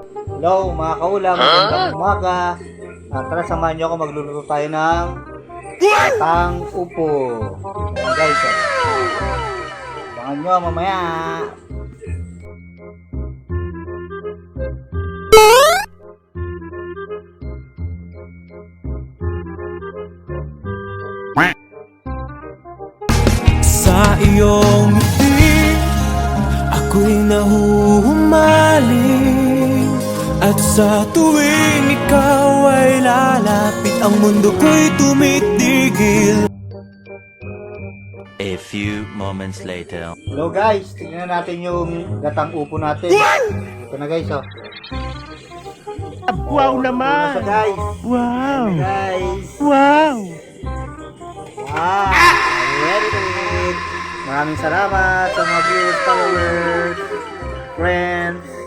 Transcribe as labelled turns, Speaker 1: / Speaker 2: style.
Speaker 1: Hello mga kaulam, magandang umaga. Tara samahan niyo ako, magluluto tayo ng gatang upo. Ayan guys, abangan nyo mamaya.
Speaker 2: Sa iyong ngiti, ako'y nahuhumaling. At sa tuwing ikaw ay lalapit, ang mundo ko'y tumitigil.
Speaker 3: A few moments later.
Speaker 1: Hello guys, tingnan natin yung gatang upo natin. Ito na guys, oh.
Speaker 2: Wow
Speaker 1: Ito na
Speaker 2: naman!
Speaker 1: siya guys.
Speaker 2: Wow!
Speaker 1: Guys.
Speaker 2: Wow!
Speaker 1: Wow! Very good. Maraming salamat sa mga viewers, followers, friends.